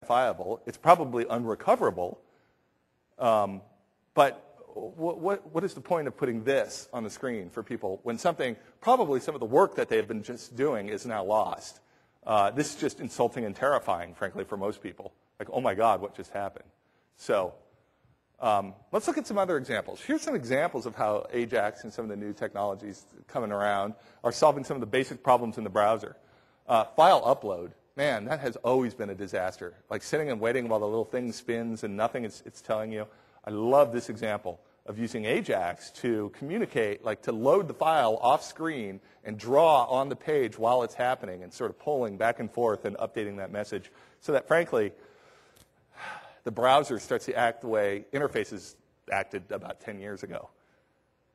unverifiable. It's probably unrecoverable. But what is the point of putting this on the screen for people when probably some of the work that they have been just doing is now lost? This is just insulting and terrifying, frankly, for most people. Like, oh my God, what just happened? So let's look at some other examples. Here's some examples of how Ajax and some of the new technologies coming around are solving some of the basic problems in the browser. File upload. Man, that has always been a disaster. Like sitting and waiting while the little thing spins and nothing it's telling you. I love this example of using Ajax to communicate, like to load the file off screen and draw on the page while it's happening and sort of pulling back and forth and updating that message so that, frankly, the browser starts to act the way interfaces acted about 10 years ago.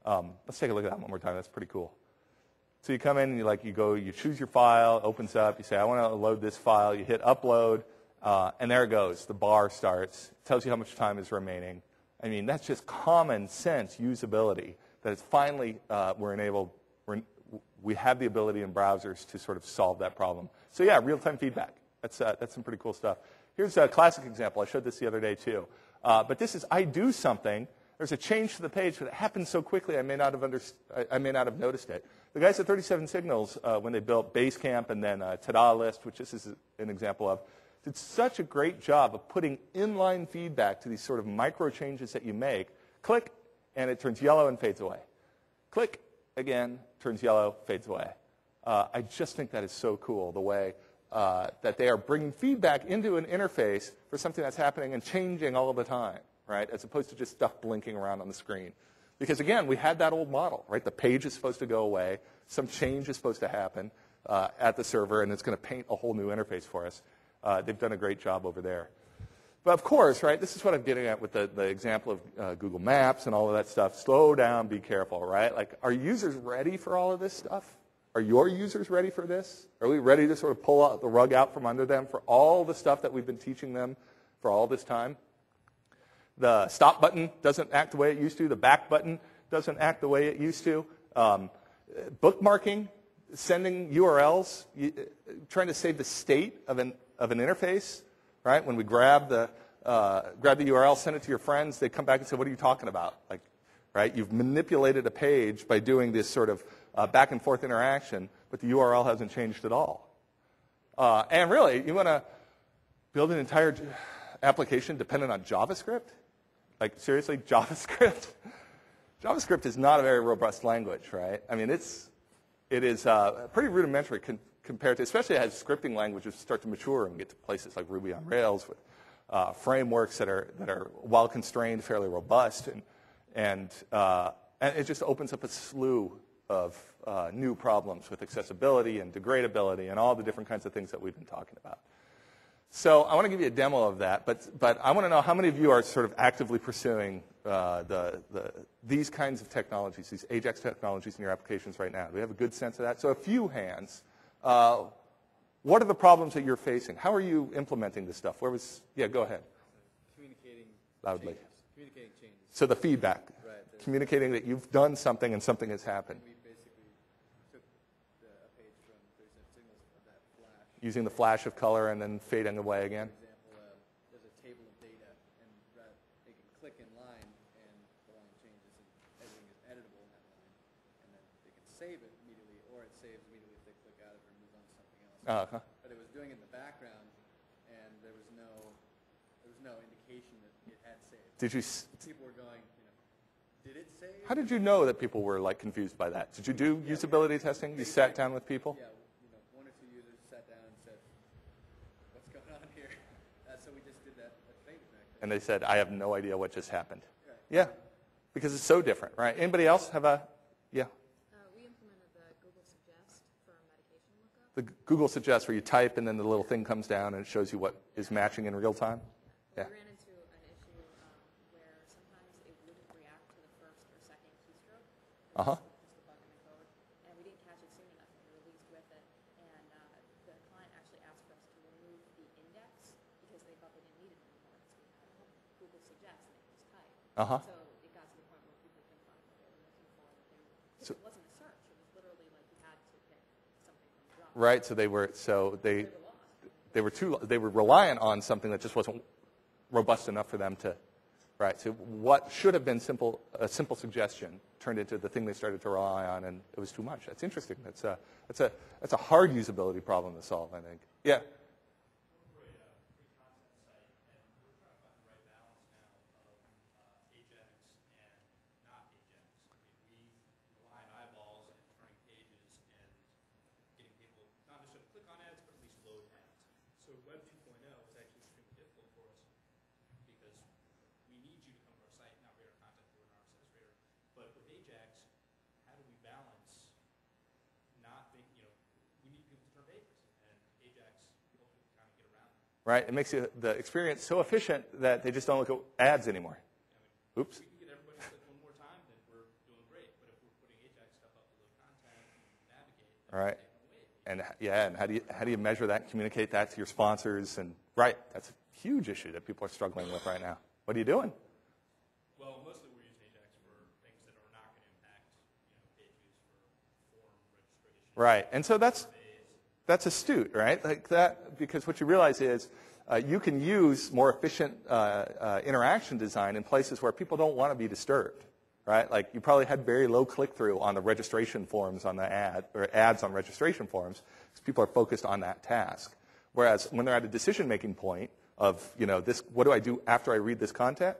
Let's take a look at that one more time. That's pretty cool. So you come in and you choose your file, opens up, you say, I want to load this file, you hit upload, and there it goes. The bar starts, tells you how much time is remaining. I mean, that's just common sense usability that it's finally we have the ability in browsers to sort of solve that problem. So yeah, real-time feedback. That's some pretty cool stuff. Here's a classic example. I showed this the other day too. But this is, I do something. There's a change to the page, but it happens so quickly I may not have noticed it. The guys at 37 Signals, when they built Basecamp and then Tada List, which this is an example of, did such a great job of putting inline feedback to these sort of micro changes that you make. Click, and it turns yellow and fades away. Click, again, turns yellow, fades away. I just think that is so cool, the way that they are bringing feedback into an interface for something that's happening and changing all of the time, right, as opposed to just stuff blinking around on the screen. Because, again, we had that old model, right? The page is supposed to go away. Some change is supposed to happen at the server, and it's going to paint a whole new interface for us. They've done a great job over there. But, of course, right, this is what I'm getting at with the example of Google Maps and all of that stuff. Slow down, be careful, right? Like, are users ready for all of this stuff? Are your users ready for this? Are we ready to sort of pull the rug out from under them for all the stuff that we've been teaching them for all this time? The stop button doesn't act the way it used to. The back button doesn't act the way it used to. Bookmarking, sending URLs, trying to save the state of an interface, right? When we grab the URL, send it to your friends, they come back and say, what are you talking about? Like, right? You've manipulated a page by doing this sort of back and forth interaction, but the URL hasn't changed at all. And really, you want to build an entire application dependent on JavaScript? Like, seriously, JavaScript? JavaScript is not a very robust language, right? I mean, it is pretty rudimentary compared to, especially as scripting languages start to mature and get to places like Ruby on Rails with frameworks that are, while constrained, fairly robust. And it just opens up a slew of new problems with accessibility and degradability and all the different kinds of things that we've been talking about. So I want to give you a demo of that, but I want to know how many of you are sort of actively pursuing these kinds of technologies, these Ajax technologies in your applications right now. Do we have a good sense of that? So a few hands. What are the problems that you're facing? How are you implementing this stuff? Yeah, go ahead. Communicating loudly. Changes. Communicating changes. So the feedback. Right. Communicating that you've done something and something has happened. We basically took a page from 37 Signals of that flash. Using the flash of color and then fading away again. For example, there's a table of data, and they can click in line, and the line changes, and everything is editable in that line. And then they can save it immediately, or it saves immediately if they click out of it or move on to something else. But it was doing it in the background, and there was no indication that it had saved. People were going, did it save? How did you know that people were like confused by that? Did you do usability testing? You sat down with people? Yeah, one or two users sat down and said, "What's going on here?" So we just did that fade back there. And they said, "I have no idea what just happened." Right. Yeah, because it's so different, right? Anybody else have a? Yeah. We implemented the Google Suggest for medication lookup. The Google Suggest, where you type and then the little thing comes down and it shows you what is matching in real time. Yeah. We ran into an issue where sometimes it wouldn't react to the first or second keystroke. Uh-huh. Just a bug in the code. And we didn't catch it soon enough, and we released with it. And the client actually asked for us to remove the index because they thought they didn't need it anymore because we had Google Suggest and it was tight. Uh-huh. So it got to the point where people couldn't find what they were looking for. So, it wasn't a search. It was literally like you had to pick something from the drop. right. So They were reliant on something that just wasn't robust enough for them to, right? So what should have been a simple suggestion turned into the thing they started to rely on, and it was too much. That's interesting. That's a hard usability problem to solve, I think. Yeah. Right? It makes the experience so efficient that they just don't look at ads anymore. Oops. If we can get everybody to click one more time, then we're doing great. But if we're putting Ajax stuff up to load content and navigate, all right. And yeah, and how do you measure that and communicate that to your sponsors? And right, that's a huge issue that people are struggling with right now. What are you doing? Well, mostly we're using Ajax for things that are not going to impact page views for form registration. Right, and so that's astute, right? Like that, because what you realize is you can use more efficient interaction design in places where people don't want to be disturbed, right? Like you probably had very low click-through on the registration forms on the ad, or ads on registration forms, because people are focused on that task. Whereas when they're at a decision-making point of, this, what do I do after I read this content?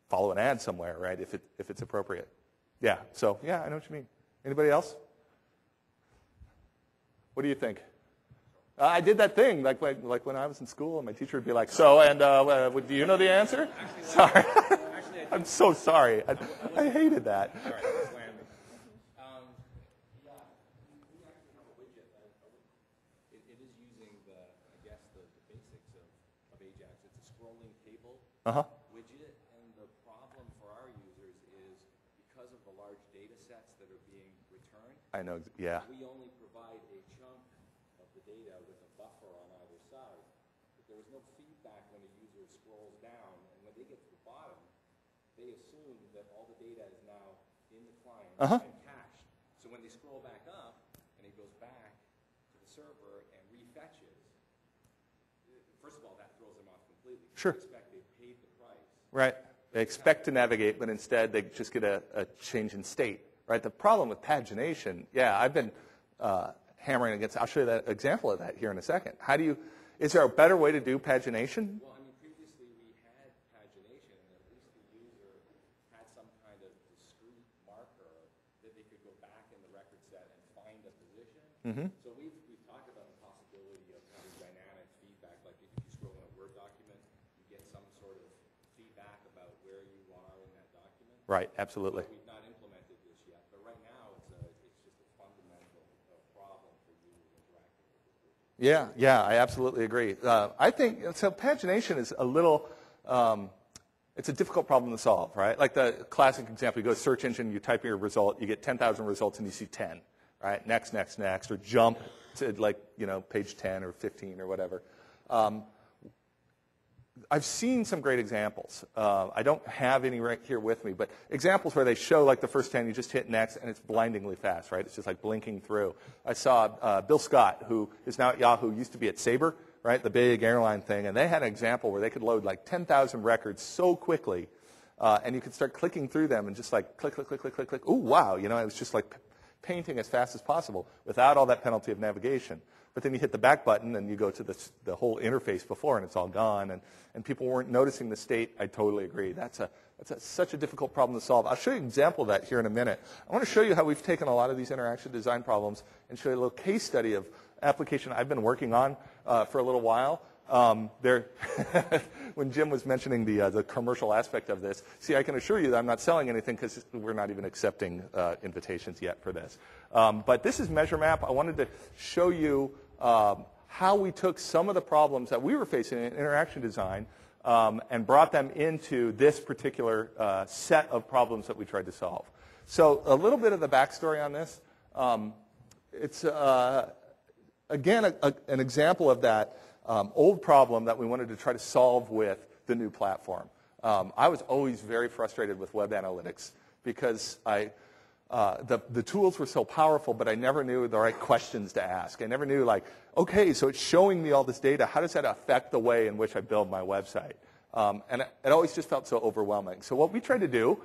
Follow an ad somewhere, right? If it's appropriate. Yeah. So yeah, I know what you mean. Anybody else? What do you think? I did that thing, like when I was in school, and my teacher would be like, "So, and do you know the answer?" Sorry, I'm so sorry. I hated that. All right, let's land. We actually have a widget. It is using the basics of Ajax. It's a scrolling table widget, and the problem for our users is because of the large data sets that are being returned. I know. Yeah. We only provide a chunk of the data with a buffer on either side. But there is no feedback when a user scrolls down, and when they get to the bottom, they assume that all the data is now in the client and cached. So when they scroll back up, and it goes back to the server and refetches, first of all, that throws them off completely. Sure. They expect they paid the price. Right. They expect to navigate, but instead they just get a change in state. Right. The problem with pagination, I've been hammering against. I'll show you that example of that here in a second. Is there a better way to do pagination? Well, previously we had pagination, and at least the user had some kind of discrete marker that they could go back in the record set and find a position. So we've talked about the possibility of having dynamic feedback, like if you scroll in a Word document, you get some sort of feedback about where you are in that document. Right. Absolutely. We've not implemented this yet, but right now it's just a fundamental problem for users interacting with this widget. Yeah, I absolutely agree. I think, so pagination is a little, it's a difficult problem to solve, right? Like the classic example, you go to search engine, you type in your result, you get 10,000 results and you see 10, right? Next, or jump to page 10 or 15 or whatever. I've seen some great examples. I don't have any right here with me, but examples where they show like the first 10, you just hit next, and it's blindingly fast, right? It's just like blinking through. I saw Bill Scott, who is now at Yahoo, used to be at Sabre, right, the big airline thing, and they had an example where they could load like 10,000 records so quickly, and you could start clicking through them and just like click. Ooh, wow, it was just like painting as fast as possible without all that penalty of navigation. But then you hit the back button and you go to the whole interface before, and it's all gone, and people weren't noticing the state. I totally agree. That's such a difficult problem to solve. I'll show you an example of that here in a minute. I want to show you how we've taken a lot of these interaction design problems and show you a little case study of application I've been working on for a little while. When Jim was mentioning the commercial aspect of this, see, I can assure you that I'm not selling anything because we're not even accepting invitations yet for this. But this is MeasureMap. I wanted to show you how we took some of the problems that we were facing in interaction design and brought them into this particular set of problems that we tried to solve. So a little bit of the backstory on this. It's, again, an example of that old problem that we wanted to try to solve with the new platform. I was always very frustrated with web analytics because the tools were so powerful, but I never knew the right questions to ask. I never knew, like, okay, so it's showing me all this data. How does that affect the way in which I build my website? And it always just felt so overwhelming. So what we tried to do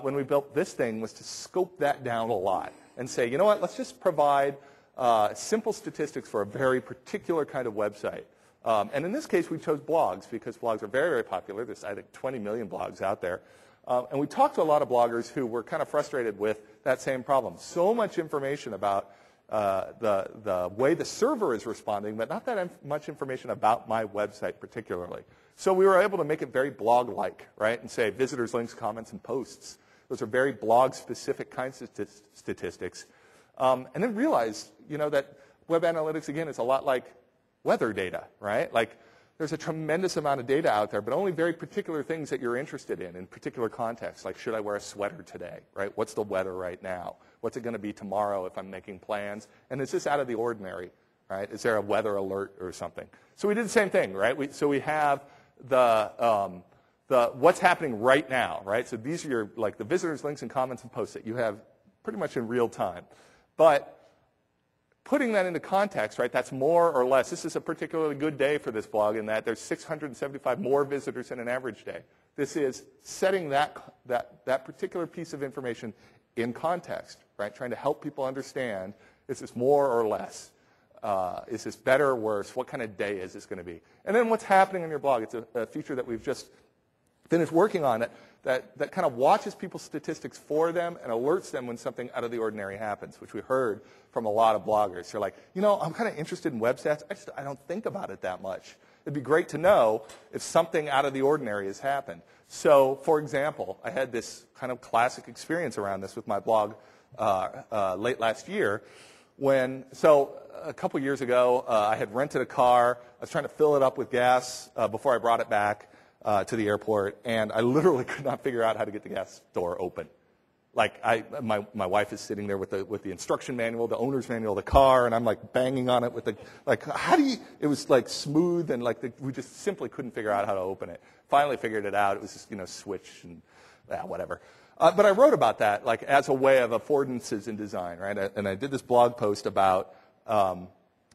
when we built this thing was to scope that down a lot and say, you know what, let's just provide simple statistics for a very particular kind of website. And in this case, we chose blogs because blogs are very, very popular. There's, I think, 20 million blogs out there. And we talked to a lot of bloggers who were kind of frustrated with that same problem. So much information about the way the server is responding, but not that much information about my website particularly. So we were able to make it very blog-like, right, and say visitors, links, comments, and posts. Those are very blog-specific kinds of statistics. And then realized, you know, that web analytics, again, is a lot like weather data, right? Like, there's a tremendous amount of data out there, but only very particular things that you're interested in particular contexts, like should I wear a sweater today, right? What's the weather right now? What's it going to be tomorrow if I'm making plans? And is this out of the ordinary, right? Is there a weather alert or something? So we did the same thing, right? So we have the what's happening right now, right? So these are your, like, the visitors, links, and comments and posts that you have pretty much in real time. But putting that into context, right, that's more or less. This is a particularly good day for this blog in that there's 675 more visitors in an average day. This is setting that particular piece of information in context, right, trying to help people understand, is this more or less? Is this better or worse? What kind of day is this going to be? And then what's happening on your blog. It's a feature that we've just finished working on that kind of watches people's statistics for them and alerts them when something out of the ordinary happens, which we heard from a lot of bloggers. They're like, you know, I'm kind of interested in web stats. I don't think about it that much. It'd be great to know if something out of the ordinary has happened. So, for example, I had this kind of classic experience around this with my blog late last year. So a couple years ago, I had rented a car. I was trying to fill it up with gas before I brought it back to the airport, and I literally could not figure out how to get the gas door open. Like, my wife is sitting there with the instruction manual, the owner's manual of the car, and I'm like banging on it with how do you, it was like smooth, and like we just simply couldn't figure out how to open it. Finally figured it out. It was just, you know, switch and whatever. But I wrote about that, like, as a way of affordances in design, right? And I did this blog post about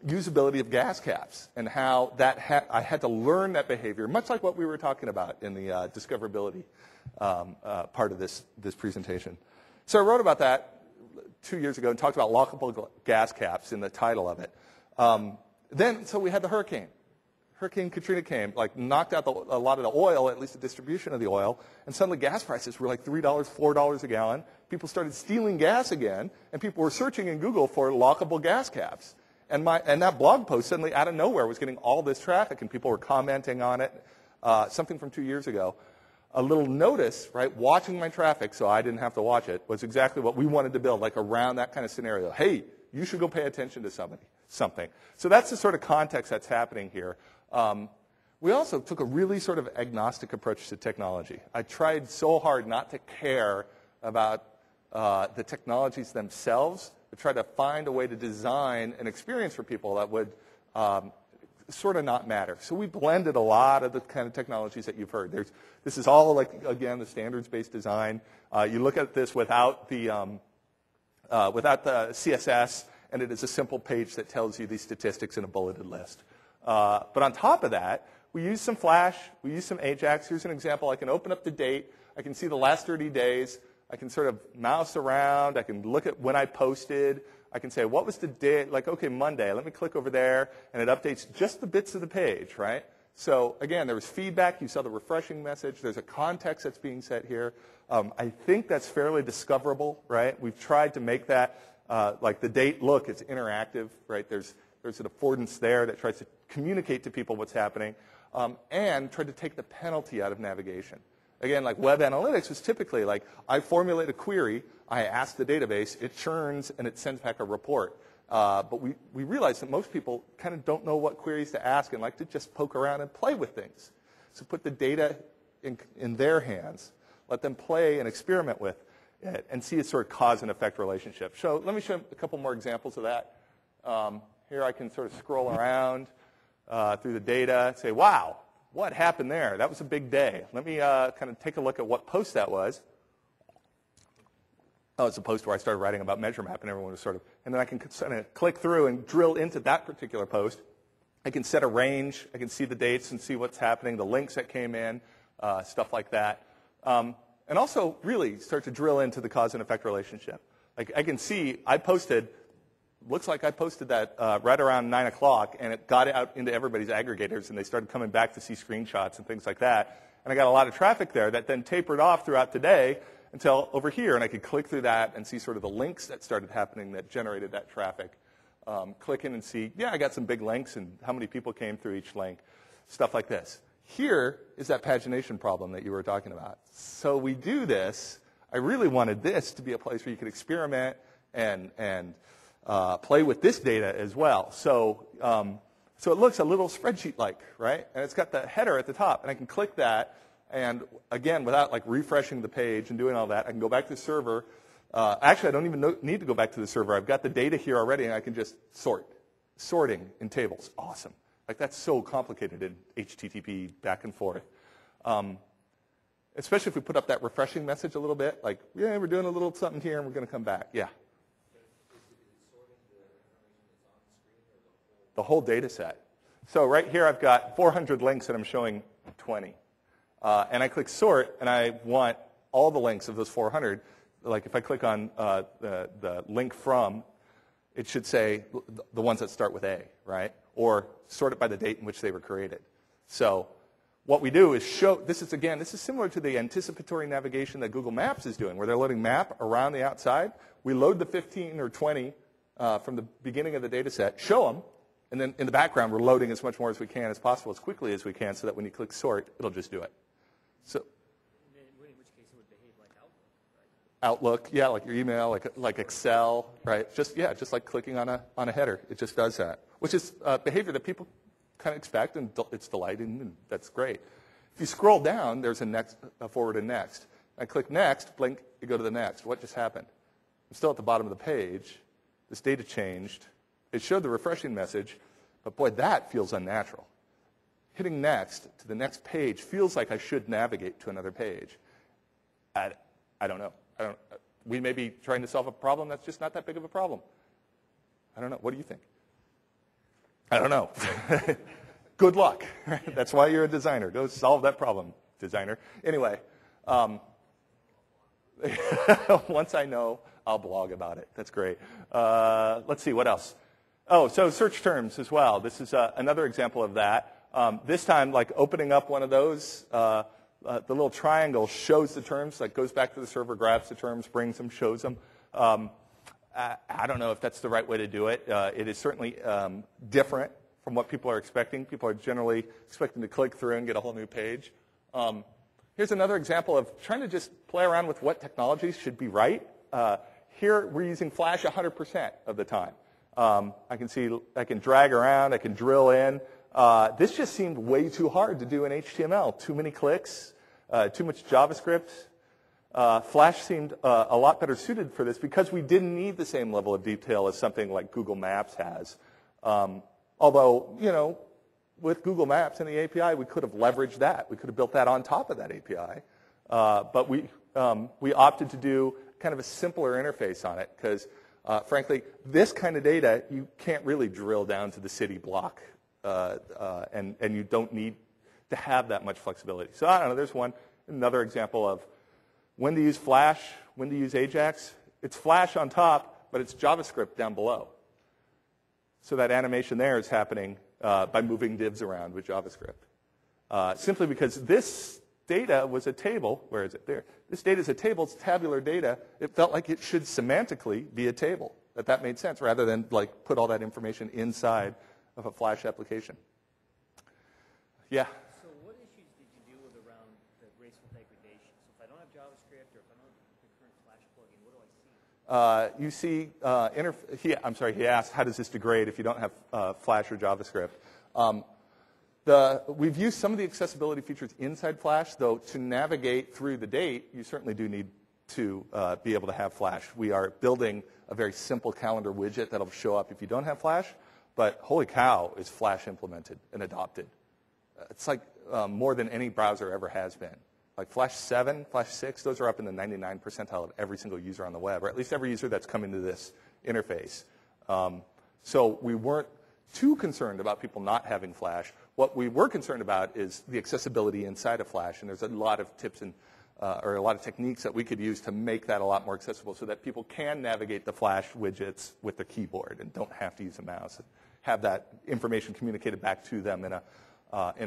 usability of gas caps and how that I had to learn that behavior, much like what we were talking about in the discoverability part of this presentation. So I wrote about that 2 years ago and talked about lockable gas caps in the title of it. So we had the hurricane. Hurricane Katrina came, like, knocked out a lot of the oil, at least the distribution of the oil, and suddenly gas prices were like $3, $4 a gallon. People started stealing gas again, and people were searching in Google for lockable gas caps. And that blog post suddenly out of nowhere was getting all this traffic, and people were commenting on it. Something from 2 years ago. A little notice, right, watching my traffic so I didn't have to watch it, was exactly what we wanted to build, like around that kind of scenario. Hey, you should go pay attention to something. So that's the sort of context that's happening here. We also took a really sort of agnostic approach to technology. I tried so hard not to care about the technologies themselves, but try to find a way to design an experience for people that would sort of not matter. So we blended a lot of the kind of technologies that you've heard. This is all, like, again, the standards-based design. You look at this without the CSS, and it is a simple page that tells you these statistics in a bulleted list. But on top of that, we use some Flash, we use some Ajax. Here's an example. I can open up the date. I can see the last 30 days. I can sort of mouse around. I can look at when I posted. I can say, what was the date? Like, okay, Monday. Let me click over there, and it updates just the bits of the page, right? So, again, there was feedback. You saw the refreshing message. There's a context that's being set here. I think that's fairly discoverable, right? We've tried to make that, like the date, look, it's interactive, right? There's an affordance there that tries to communicate to people what's happening, and try to take the penalty out of navigation. Again, like web analytics was typically like, I formulate a query, I ask the database, it churns, and it sends back a report. But we realized that most people kind of don't know what queries to ask and like to just poke around and play with things. So put the data in their hands, let them play and experiment with it, and see a sort of cause and effect relationship. So let me show a couple more examples of that. Here I can sort of scroll around through the data and say, wow, what happened there? That was a big day. Let me kind of take a look at what post that was. as opposed to where I started writing about Measure Map and everyone was sort of, and then I can kind of click through and drill into that particular post. I can set a range. I can see the dates and see what's happening, the links that came in, stuff like that. And also really start to drill into the cause and effect relationship. Like I can see looks like I posted that right around 9 o'clock, and it got out into everybody's aggregators, and they started coming back to see screenshots and things like that. And I got a lot of traffic there that then tapered off throughout the day until over here, and I could click through that and see sort of the links that started happening that generated that traffic. Click in and see, yeah, I got some big links and how many people came through each link, stuff like this. Here is that pagination problem that you were talking about. So we do this. I really wanted this to be a place where you could experiment and play with this data as well. So it looks a little spreadsheet-like, right? And it's got the header at the top, and I can click that, and again, without like refreshing the page and doing all that, I can go back to the server. Actually, I don't even need to go back to the server. I've got the data here already, and I can just sorting in tables. Awesome. Like that's so complicated in HTTP back and forth. Especially if we put up that refreshing message a little bit, like, yeah, we're doing a little something here, and we're going to come back. Yeah. The whole data set. So right here I've got 400 links and I'm showing 20. And I click sort and I want all the links of those 400. Like if I click on the link from, it should say the ones that start with A, right? Or sort it by the date in which they were created. So what we do is show, this is similar to the anticipatory navigation that Google Maps is doing, where they're loading map around the outside. We load the 15 or 20 from the beginning of the data set, show them, and then in the background, we're loading as much more as we can, as possible, as quickly as we can, so that when you click sort, it'll just do it. So, in which case it would behave like Outlook, right? Outlook, yeah, like your email, like Excel, right? Just like clicking on a header. It just does that, which is behavior that people kind of expect, and it's delighting, and that's great. If you scroll down, there's a forward and next. I click next, blink, you go to the next. What just happened? I'm still at the bottom of the page. This data changed. It showed the refreshing message, but boy, that feels unnatural. Hitting next to the next page feels like I should navigate to another page. I don't know. We may be trying to solve a problem that's just not that big of a problem. I don't know. What do you think? I don't know. Good luck. That's why you're a designer. Go solve that problem, designer. Anyway, once I know, I'll blog about it. That's great. Let's see, what else? Oh, so search terms as well. This is another example of that. This time, like opening up one of those, the little triangle shows the terms, like goes back to the server, grabs the terms, brings them, shows them. I don't know if that's the right way to do it. It is certainly different from what people are expecting. People are generally expecting to click through and get a whole new page. Here's another example of trying to just play around with what technologies should be right. Here, we're using Flash 100% of the time. I can drag around, I can drill in. This just seemed way too hard to do in HTML. Too many clicks, too much JavaScript. Flash seemed a lot better suited for this because we didn't need the same level of detail as something like Google Maps has. Although, with Google Maps and the API, we could have leveraged that. We could have built that on top of that API. But we opted to do kind of a simpler interface on it because, frankly, this kind of data, you can't really drill down to the city block, and you don't need to have that much flexibility. So I don't know, there's another example of when to use Flash, when to use Ajax. It's Flash on top, but it's JavaScript down below. So that animation there is happening by moving divs around with JavaScript. Simply because this data was a table. Where is it? There. This data is a table. It's tabular data. It felt like it should semantically be a table. That made sense rather than like put all that information inside of a Flash application. Yeah? So what issues did you deal with around the graceful degradation? So if I don't have JavaScript or if I don't have the current Flash plugin, what do I see? You see, I'm sorry, he asked, how does this degrade if you don't have Flash or JavaScript? We've used some of the accessibility features inside Flash, though to navigate through the date, you certainly do need to be able to have Flash. We are building a very simple calendar widget that'll show up if you don't have Flash, but holy cow, is Flash implemented and adopted. It's like more than any browser ever has been. like Flash 7, Flash 6, those are up in the 99th percentile of every single user on the web, or at least every user that's coming to this interface. So we weren't too concerned about people not having Flash. What we were concerned about is the accessibility inside of Flash, and there's a lot of tips and or a lot of techniques that we could use to make that a lot more accessible so that people can navigate the Flash widgets with the keyboard and don't have to use a mouse and have that information communicated back to them in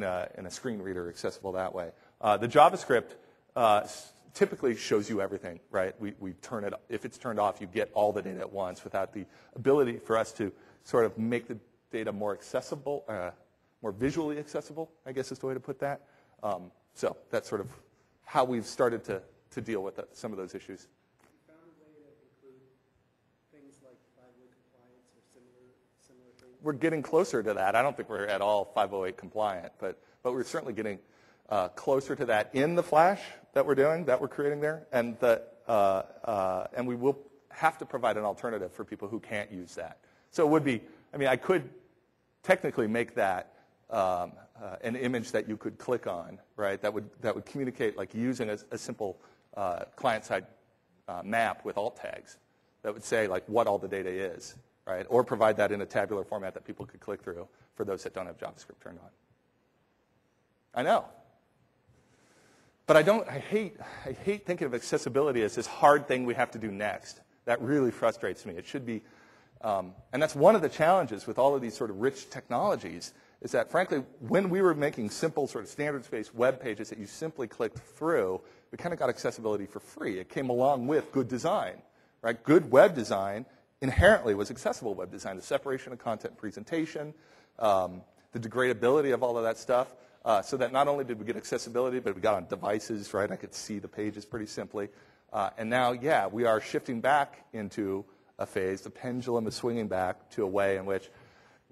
a screen reader accessible that way. The JavaScript typically shows you everything, right? We turn it, if it's turned off, you get all the data at once without the ability for us to sort of make the data more accessible, more visually accessible, I guess is the way to put that. So that's sort of how we've started to deal with some of those issues. You found a way to include things like 508 compliance or similar things? We're getting closer to that. I don't think we're at all 508 compliant, but we're certainly getting closer to that in the Flash that we're doing, that we're creating there, and we will have to provide an alternative for people who can't use that. So it would be, I mean, I could technically make that an image that you could click on, right? That would communicate like using a simple client-side map with alt tags that would say like what all the data is, right? Or provide that in a tabular format that people could click through for those that don't have JavaScript turned on. I know. But I hate thinking of accessibility as this hard thing we have to do next. That really frustrates me. It should be, and that's one of the challenges with all of these sort of rich technologies, is that, frankly, when we were making simple sort of standards-based web pages that you simply clicked through, we kind of got accessibility for free. It came along with good design, right? Good web design inherently was accessible web design, the separation of content and presentation, the degradability of all of that stuff, so that not only did we get accessibility, but we got on devices, right? I could see the pages pretty simply. And now, yeah, we are shifting back into a phase. The pendulum is swinging back to a way in which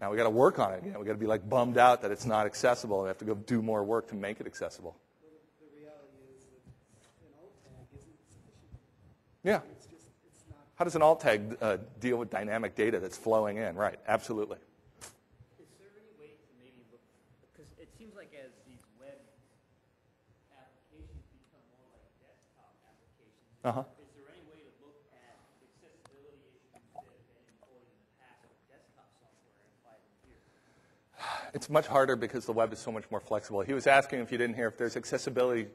now we got to work on it again. We got to be like bummed out that it's not accessible. We have to go do more work to make it accessible. Well, the reality is that an alt tag isn't sufficient. Yeah. It's not. How does an alt tag deal with dynamic data that's flowing in? Right. Absolutely. Is there any way to maybe look, because it seems like as these web applications become more like desktop applications, is there any way to look at accessibility issues that have been employed in the past with desktop software and apply them here? It's much harder because the web is so much more flexible. He was asking, if you didn't hear, if there's accessibility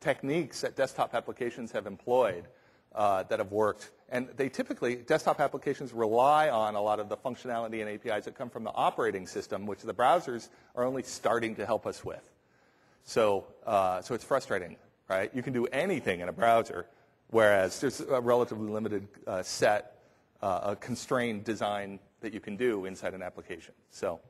techniques that desktop applications have employed that have worked. And they typically, desktop applications rely on a lot of the functionality and APIs that come from the operating system, which the browsers are only starting to help us with. So it's frustrating, right? You can do anything in a browser, whereas there's a relatively limited set, a constrained design that you can do inside an application. So.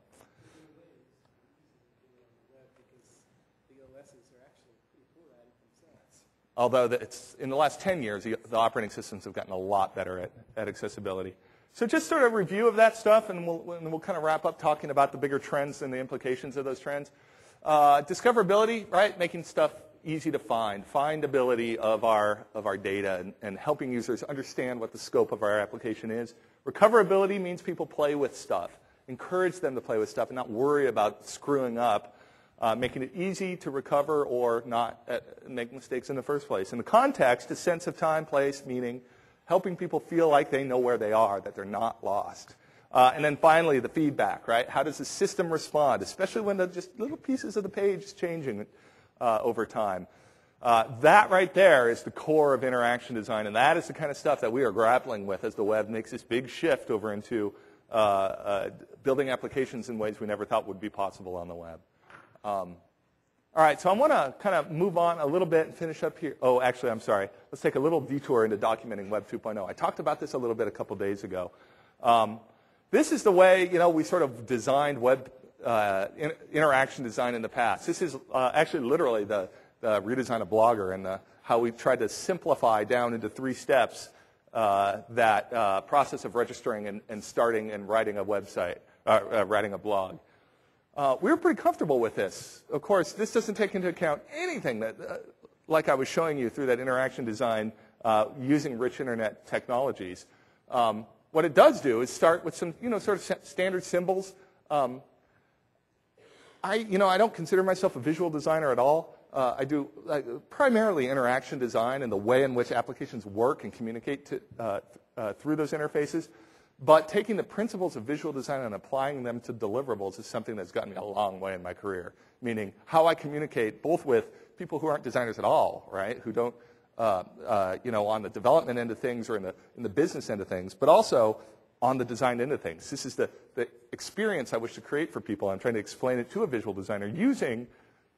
Although it's, in the last 10 years, the operating systems have gotten a lot better at accessibility. So just sort of a review of that stuff, and we'll kind of wrap up talking about the bigger trends and the implications of those trends. Discoverability, right? Making stuff easy to find. Findability of our data and helping users understand what the scope of our application is. Recoverability means people play with stuff. Encourage them to play with stuff and not worry about screwing up. Making it easy to recover or not make mistakes in the first place. In the context, a sense of time, place, meaning, helping people feel like they know where they are, that they're not lost. And then finally, the feedback, right? How does the system respond, especially when just little pieces of the page is changing over time? That right there is the core of interaction design, and that is the kind of stuff that we are grappling with as the web makes this big shift over into building applications in ways we never thought would be possible on the web. All right, so I want to kind of move on a little bit and finish up here. Oh, actually, I'm sorry. Let's take a little detour into documenting Web 2.0. I talked about this a little bit a couple days ago. This is the way, we sort of designed web interaction design in the past. This is actually literally the redesign of Blogger and how we tried to simplify down into 3 steps that process of registering and starting and writing a website, writing a blog. We were pretty comfortable with this. Of course, this doesn't take into account anything that, like I was showing you through that interaction design using rich internet technologies. What it does do is start with some, sort of standard symbols. I don't consider myself a visual designer at all, I do primarily interaction design and the way in which applications work and communicate through those interfaces. But taking the principles of visual design and applying them to deliverables is something that's gotten me a long way in my career. Meaning how I communicate both with people who aren't designers at all, right? Who don't, on the development end of things or in the business end of things, but also on the design end of things. This is the experience I wish to create for people. I'm trying to explain it to a visual designer using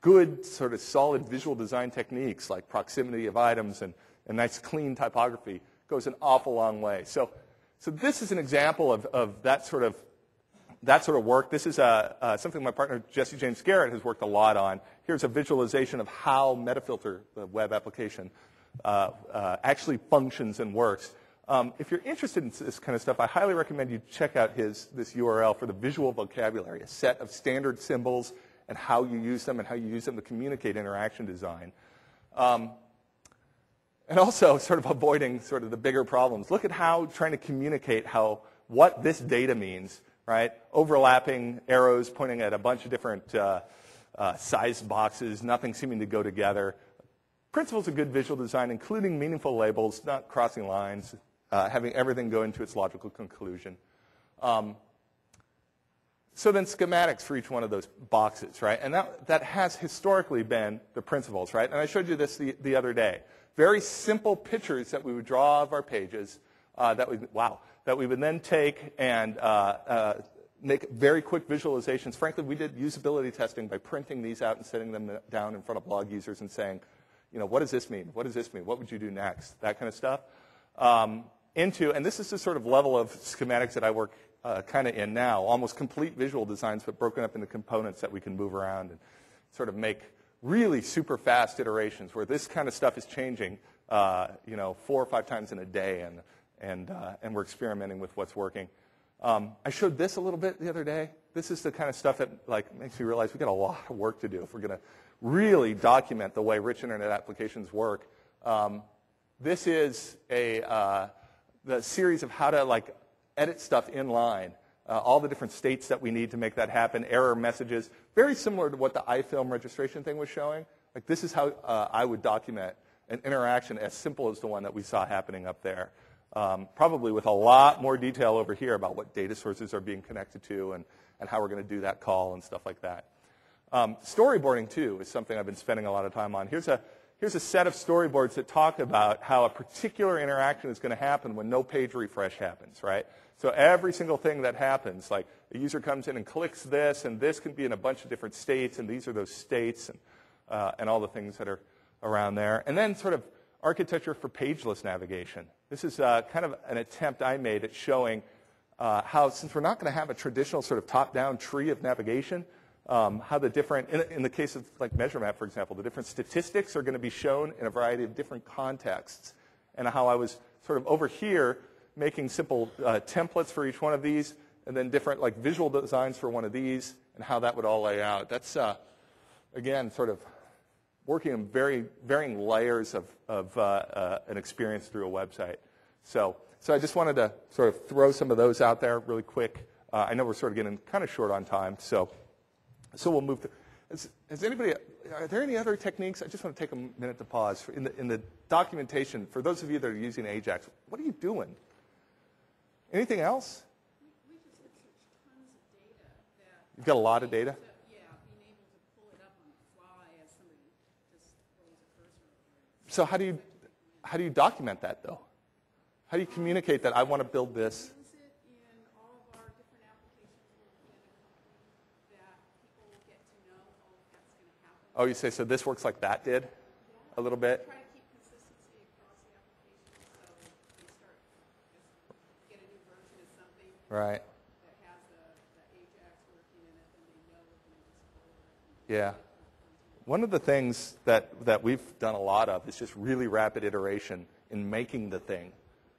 good, sort of solid visual design techniques like proximity of items and nice clean typography goes an awful long way. So this is an example of that sort of work. This is something my partner Jesse James Garrett has worked a lot on. Here's a visualization of how Metafilter, the web application, actually functions and works. If you're interested in this kind of stuff, I highly recommend you check out this URL for the visual vocabulary, a set of standard symbols and how you use them to communicate interaction design. And also sort of avoiding sort of the bigger problems. Look at how trying to communicate what this data means, right? Overlapping arrows pointing at a bunch of different sized boxes, nothing seeming to go together. Principles of good visual design, including meaningful labels, not crossing lines, having everything go into its logical conclusion. So then schematics for each one of those boxes, right? And that has historically been the principles, right? And I showed you this the other day. Very simple pictures that we would draw of our pages that we would then take and make very quick visualizations. Frankly, we did usability testing by printing these out and setting them down in front of blog users and saying, what does this mean? What does this mean? What would you do next? That kind of stuff. And this is the sort of level of schematics that I work kind of in now, almost complete visual designs, but broken up into components that we can move around and sort of make really super fast iterations where this kind of stuff is changing, 4 or 5 times in a day, and we're experimenting with what's working. I showed this a little bit the other day. This is the kind of stuff that makes me realize we've got a lot of work to do if we're going to really document the way rich internet applications work. This is the series of how to edit stuff inline, all the different states that we need to make that happen, error messages, very similar to what the iFilm registration thing was showing. This is how I would document an interaction as simple as the one that we saw happening up there. Probably with a lot more detail over here about what data sources are being connected to and how we're going to do that call and stuff like that. Storyboarding, too, is something I've been spending a lot of time on. Here's a set of storyboards that talk about how a particular interaction is going to happen when no page refresh happens, right? So every single thing that happens, like a user comes in and clicks this, and this can be in a bunch of different states, and these are those states, and all the things that are around there. And then sort of architecture for pageless navigation. This is kind of an attempt I made at showing how, since we're not going to have a traditional sort of top-down tree of navigation, how the different, in the case of Measure Map, for example, the different statistics are going to be shown in a variety of different contexts. And how I was sort of over here making simple templates for each one of these, and then different visual designs for one of these, and how that would all lay out. That's, again, sort of working in varying layers of an experience through a website. So I just wanted to sort of throw some of those out there really quick. I know we're sort of getting kind of short on time, so we'll move to. Are there any other techniques? I just want to take a minute to pause. In the documentation, for those of you that are using Ajax, what are you doing? Anything else? We just have such tons of data that... You've got a lot of data? Yeah, being able to pull it up on the fly as somebody just throws a cursor over it. So how do you document that, though? How do you communicate that I want to build this? We use it in all of our different applications within a company that people will get to know, that's going to happen. Oh, you say, so this works like that did? A little bit? Try to keep consistency across the application, so they start get a new version of something Right. that has the Ajax working in it, and they know what the newest version. Yeah. One of the things that we've done a lot of is just really rapid iteration in making the thing,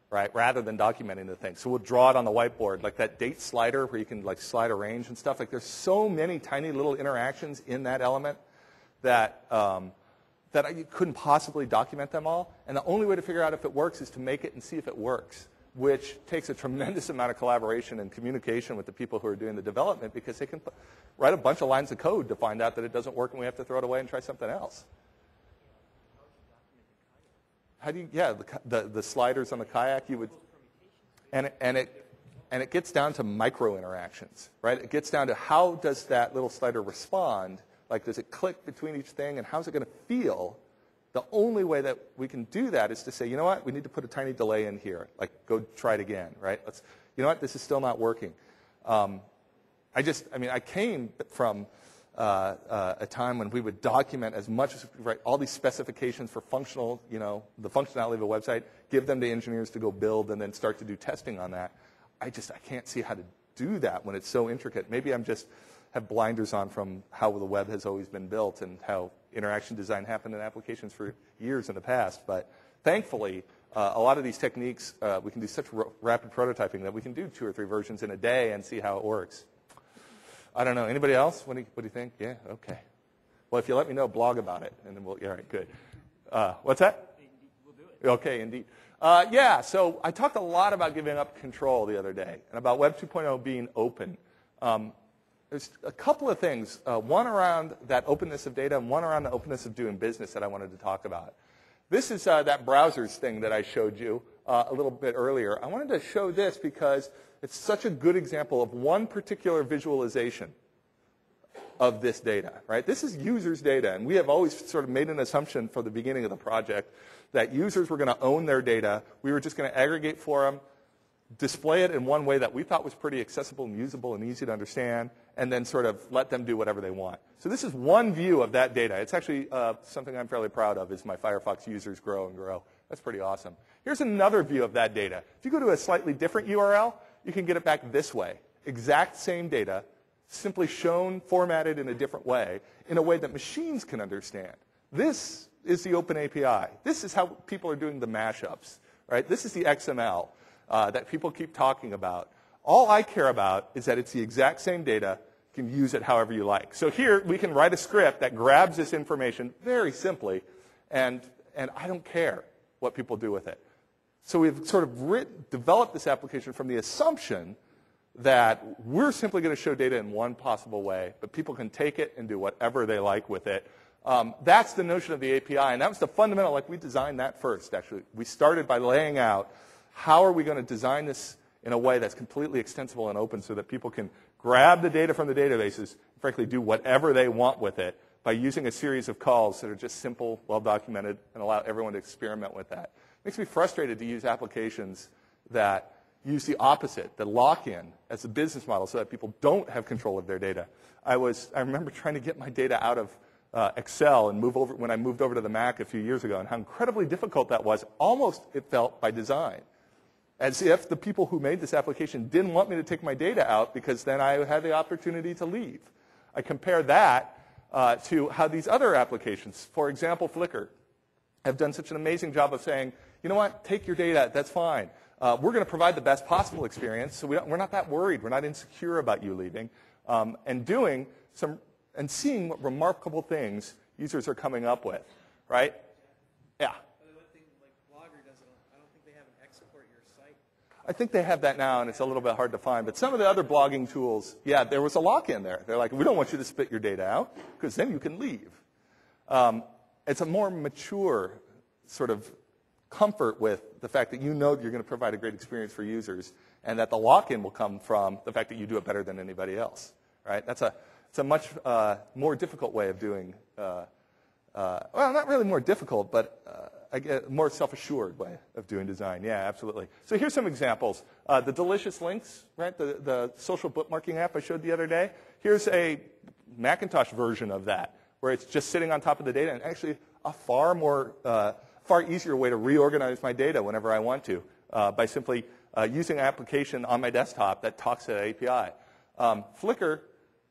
right, rather than documenting the thing. So we'll draw it on the whiteboard, like that date slider where you can slide a range and stuff. There's so many tiny little interactions in that element that you couldn't possibly document them all. And the only way to figure out if it works is to make it and see if it works. which takes a tremendous amount of collaboration and communication with the people who are doing the development, because they can write a bunch of lines of code to find out that it doesn't work and we have to throw it away and try something else. How do you, yeah, the sliders on the kayak, you would, and it gets down to micro interactions, right? It gets down to how does that little slider respond? Like, does it click between each thing, and how's it going to feel? The only way that we can do that is to say, you know what, we need to put a tiny delay in here. Like, go try it again, right? You know what, this is still not working. I came from a time when we would document as much as, right, all these specifications for functional, the functionality of a website, give them to engineers to go build, and then start to do testing on that. I can't see how to do that when it's so intricate. Maybe I'm just have blinders on from how the web has always been built and how interaction design happened in applications for years in the past. But thankfully, a lot of these techniques, we can do such rapid prototyping that we can do 2 or 3 versions in a day and see how it works. I don't know. Anybody else? What do you think? Yeah? Okay. Well, if you let me know, blog about it, and then we'll, all right, good. What's that? We'll do it. Okay, indeed. So I talked a lot about giving up control the other day and about Web 2.0 being open. There's a couple of things, one around that openness of data and one around the openness of doing business that I wanted to talk about. This is that browsers thing that I showed you a little bit earlier. I wanted to show this because it's such a good example of one particular visualization of this data, right? This is users' data, and we have always sort of made an assumption from the beginning of the project that users were going to own their data. We were just going to aggregate for them, display it in one way that we thought was pretty accessible and usable and easy to understand, and then sort of let them do whatever they want. So this is one view of that data. It's actually something I'm fairly proud of, is my Firefox users grow and grow. That's pretty awesome. Here's another view of that data. If you go to a slightly different URL, you can get it back this way. Exact same data, simply shown, formatted in a different way, in a way that machines can understand. This is the open API. This is how people are doing the mashups, right? This is the XML that people keep talking about. All I care about is that it's the exact same data. You can use it however you like. So here we can write a script that grabs this information very simply, and I don't care what people do with it. So we've sort of developed this application from the assumption that we're simply going to show data in one possible way, but people can take it and do whatever they like with it. That's the notion of the API, and that was the fundamental, like we designed that first, actually. We started by laying out how are we going to design this in a way that's completely extensible and open so that people can grab the data from the databases, frankly, do whatever they want with it by using a series of calls that are just simple, well-documented, and allow everyone to experiment with that. It makes me frustrated to use applications that use the opposite, the lock-in as a business model so that people don't have control of their data. I remember trying to get my data out of Excel and move over when I moved over to the Mac a few years ago, and how incredibly difficult that was. Almost, it felt, by design. As if the people who made this application didn't want me to take my data out, because then I had the opportunity to leave. I compare that to how these other applications, for example, Flickr, have done such an amazing job of saying, you know what, take your data, that's fine. We're going to provide the best possible experience, so we're not that worried. We're not insecure about you leaving. And doing some, and seeing what remarkable things users are coming up with, right? Yeah. I think they have that now, and it's a little bit hard to find. But some of the other blogging tools, yeah, there was a lock-in there. They're like, we don't want you to spit your data out, because then you can leave. It's a more mature sort of comfort with the fact that you know that you're going to provide a great experience for users, and that the lock-in will come from the fact that you do it better than anybody else, right? It's a much more difficult way of doing, well, not really more difficult, but a more self-assured way of doing design. Yeah, absolutely. So here's some examples. The Delicious Links, right? The social bookmarking app I showed the other day. Here's a Macintosh version of that, where it's just sitting on top of the data, and actually a far easier way to reorganize my data whenever I want to, by simply using an application on my desktop that talks to the API. Flickr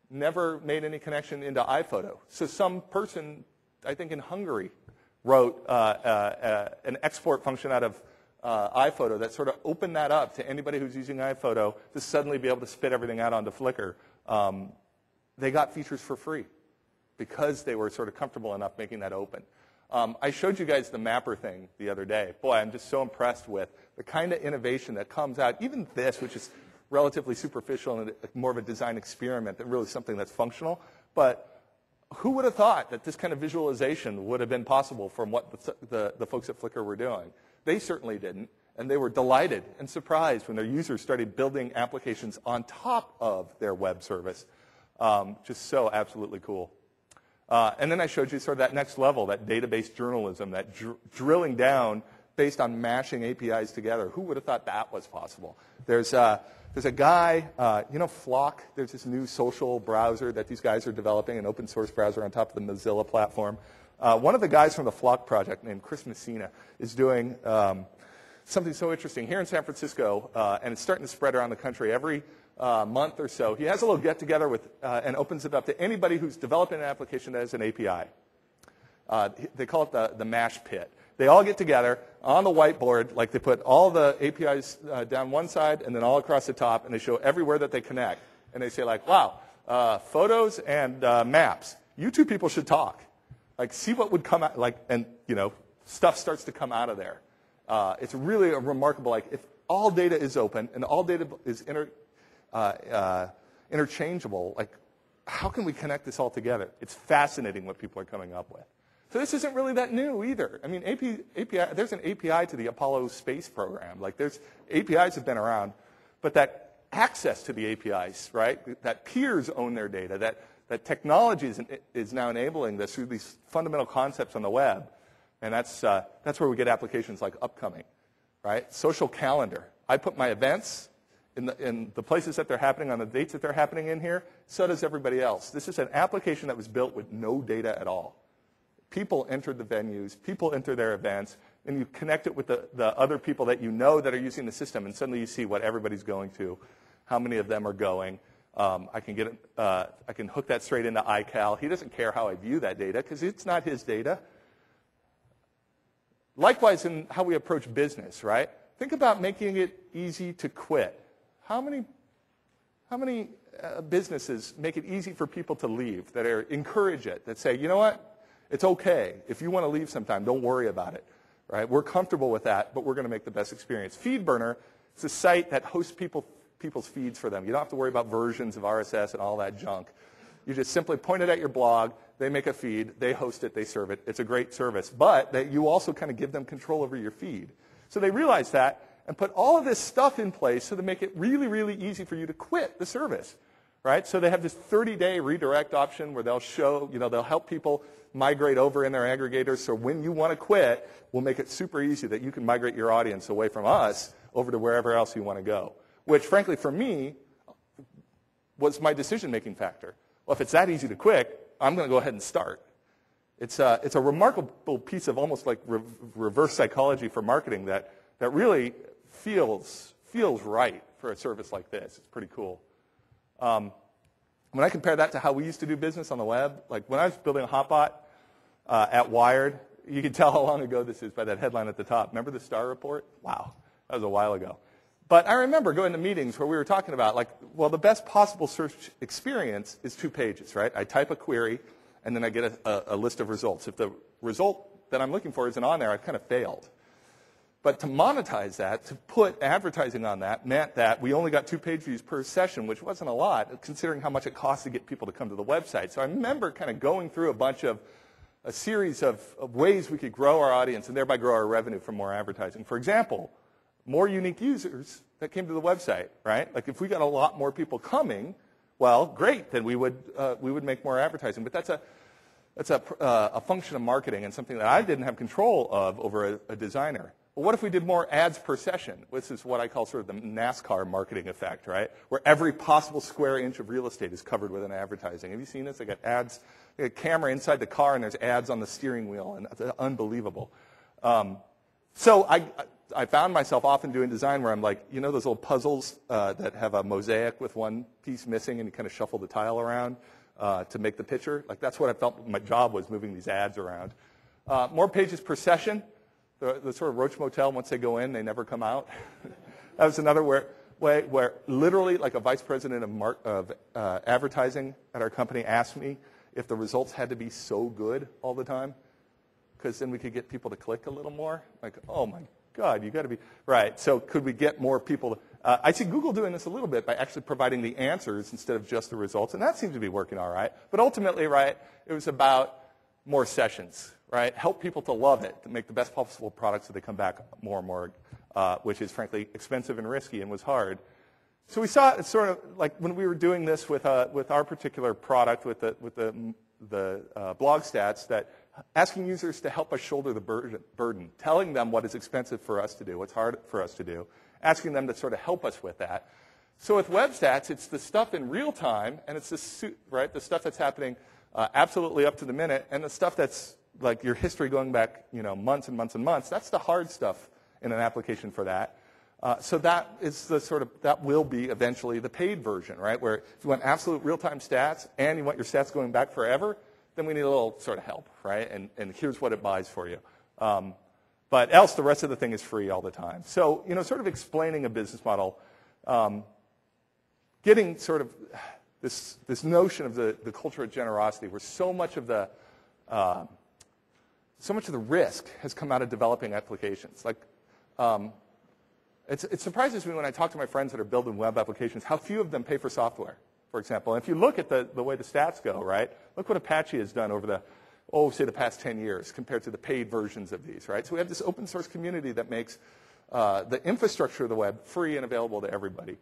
never made any connection into iPhoto. So some person, I think in Hungary, wrote an export function out of iPhoto that sort of opened that up to anybody who's using iPhoto to suddenly be able to spit everything out onto Flickr. They got features for free because they were sort of comfortable enough making that open. I showed you guys the mapper thing the other day. Boy, I'm just so impressed with the kind of innovation that comes out. Even this, which is relatively superficial and more of a design experiment than really something that's functional. But who would have thought that this kind of visualization would have been possible from what the folks at Flickr were doing? They certainly didn't. And they were delighted and surprised when their users started building applications on top of their web service. Just so absolutely cool. And then I showed you sort of that next level, that database journalism, that drilling down based on mashing APIs together. Who would have thought that was possible? There's a guy, Flock, there's this new social browser that these guys are developing, an open source browser on top of the Mozilla platform. One of the guys from the Flock project named Chris Messina is doing something so interesting here in San Francisco, and it's starting to spread around the country. Every month or so, he has a little get-together with and opens it up to anybody who's developing an application that has an API. They call it the mash pit. They all get together on the whiteboard, like they put all the APIs down one side and then all across the top, and they show everywhere that they connect. And they say, like, wow, photos and maps. You two people should talk. Like, see what would come out, stuff starts to come out of there. It's really a remarkable, if all data is open and all data is interchangeable, how can we connect this all together? It's fascinating what people are coming up with. So this isn't really that new either. I mean, API, there's an API to the Apollo space program. There's APIs have been around, but that access to the APIs, right? That peers own their data, that technology is now enabling this through these fundamental concepts on the web. And that's where we get applications like Upcoming, right? Social calendar. I put my events in the places that they're happening on the dates that they're happening in here. So does everybody else. This is an application that was built with no data at all. People entered the venues, people enter their events, and you connect it with the other people that you know that are using the system, and suddenly you see what everybody's going to, how many of them are going. I can hook that straight into iCal. He doesn't care how I view that data because it's not his data. Likewise in how we approach business, right? Think about making it easy to quit. How many businesses make it easy for people to leave, that encourage it, that say, you know what? It's okay. If you want to leave sometime, don't worry about it. Right? We're comfortable with that, but we're going to make the best experience. FeedBurner is a site that hosts people's feeds for them. You don't have to worry about versions of RSS and all that junk. You just simply point it at your blog. They make a feed. They host it. They serve it. It's a great service. But that you also kind of give them control over your feed. So they realize that and put all of this stuff in place so they make it really, really easy for you to quit the service. Right? So they have this 30-day redirect option where they'll show, they'll help people migrate over in their aggregators. So when you want to quit, we'll make it super easy that you can migrate your audience away from us over to wherever else you want to go. Which, frankly, for me, was my decision-making factor. Well, if it's that easy to quit, I'm going to go ahead and start. It's a remarkable piece of almost like reverse psychology for marketing that really feels right for a service like this. It's pretty cool. When I compare that to how we used to do business on the web, like when I was building a Hotbot at Wired, you can tell how long ago this is by that headline at the top. Remember the Star Report? Wow, that was a while ago. But I remember going to meetings where we were talking about, the best possible search experience is 2 pages, right? I type a query, and then I get a list of results. If the result that I'm looking for isn't on there, I've kind of failed. But to monetize that, to put advertising on that, meant that we only got 2 page views per session, which wasn't a lot, considering how much it costs to get people to come to the website. So I remember kind of going through a series of ways we could grow our audience and thereby grow our revenue from more advertising. For example, more unique users that came to the website, right? Like if we got a lot more people coming, well, great, then we would make more advertising. But that's a function of marketing and something that I didn't have control of over a designer. Well, what if we did more ads per session? This is what I call sort of the NASCAR marketing effect, right? Where every possible square inch of real estate is covered with an advertising. Have you seen this? I got ads, I got a camera inside the car, and there's ads on the steering wheel, and it's unbelievable. So I found myself often doing design where I'm like, those little puzzles that have a mosaic with one piece missing, and you kind of shuffle the tile around to make the picture. Like that's what I felt my job was, moving these ads around. More pages per session. The sort of Roach Motel, once they go in, they never come out. That was another way where literally like a vice president of advertising at our company asked me if the results had to be so good all the time. because then we could get people to click a little more. Like, oh my God, you got to be right. So could we get more people? I see Google doing this a little bit by actually providing the answers instead of just the results, and that seems to be working all right. But ultimately, right, it was about more sessions, right? Help people to love it, to make the best possible products so they come back more and more, which is frankly expensive and risky and was hard. So we saw it sort of like when we were doing this with our particular product, with the blog stats, that asking users to help us shoulder the burden, telling them what is expensive for us to do, what's hard for us to do, asking them to sort of help us with that. So with web stats, it's the stuff in real time, and it's the stuff that's happening absolutely up to the minute, and the stuff that's like your history going back, months and months and months. That's the hard stuff in an application for that. So that is that will be eventually the paid version, right? Where if you want absolute real-time stats and you want your stats going back forever, then we need a little sort of help, right? And here's what it buys for you. But else, the rest of the thing is free all the time. So, sort of explaining a business model, getting sort of this notion of the culture of generosity, where so much of the risk has come out of developing applications. Like, it surprises me when I talk to my friends that are building web applications how few of them pay for software, for example. And if you look at the way the stats go, right, look what Apache has done over the past 10 years compared to the paid versions of these, right? So we have this open source community that makes the infrastructure of the web free and available to everybody.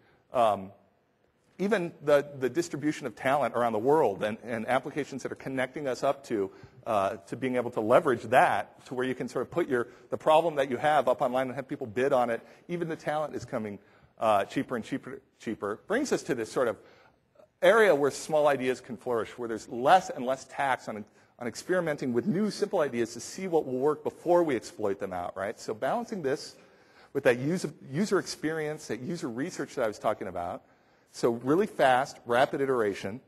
Even the distribution of talent around the world and applications that are connecting us up to being able to leverage that to where you can sort of put the problem that you have up online and have people bid on it. Even the talent is coming cheaper and cheaper. Brings us to this sort of area where small ideas can flourish, where there's less and less tax on experimenting with new simple ideas to see what will work before we exploit them out, right? So balancing this with that user experience, that user research that I was talking about. So really fast, rapid iteration,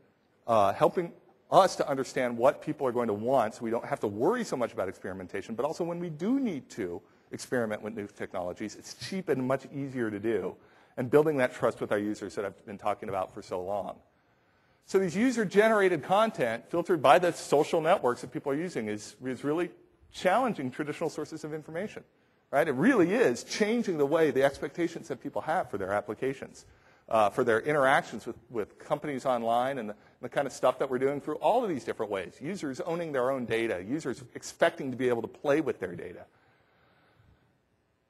helping us to understand what people are going to want so we don't have to worry so much about experimentation, but also when we do need to experiment with new technologies, it's cheap and much easier to do, and building that trust with our users that I've been talking about for so long. So these user-generated content filtered by the social networks that people are using is really challenging traditional sources of information, right? It really is changing the way, the expectations that people have for their applications. For their interactions with companies online and the kind of stuff that we're doing through all of these different ways. Users owning their own data, users expecting to be able to play with their data.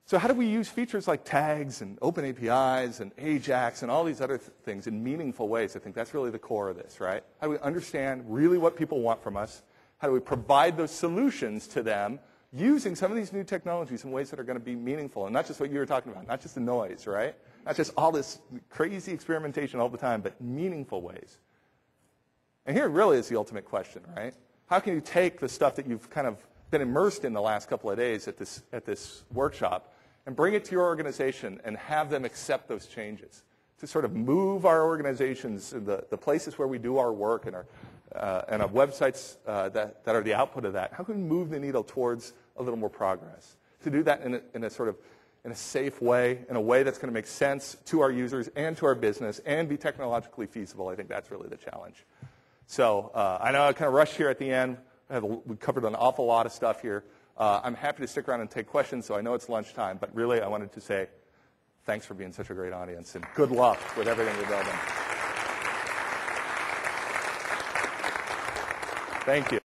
So how do we use features like tags and open APIs and AJAX and all these other things in meaningful ways? I think that's really the core of this, right? How do we understand really what people want from us? How do we provide those solutions to them using some of these new technologies in ways that are going to be meaningful, and not just what you were talking about, not just the noise, right? Not just all this crazy experimentation all the time, but meaningful ways. And here really is the ultimate question, right? How can you take the stuff that you've kind of been immersed in the last couple of days at this workshop and bring it to your organization and have them accept those changes to sort of move our organizations, the places where we do our work and our websites that are the output of that? How can we move the needle towards a little more progress? To do that in a safe way, in a way that's going to make sense to our users and to our business and be technologically feasible. I think that's really the challenge. So I know I kind of rushed here at the end. We covered an awful lot of stuff here. I'm happy to stick around and take questions, so I know it's lunchtime, but really I wanted to say thanks for being such a great audience, and good luck with everything you're building. Thank you.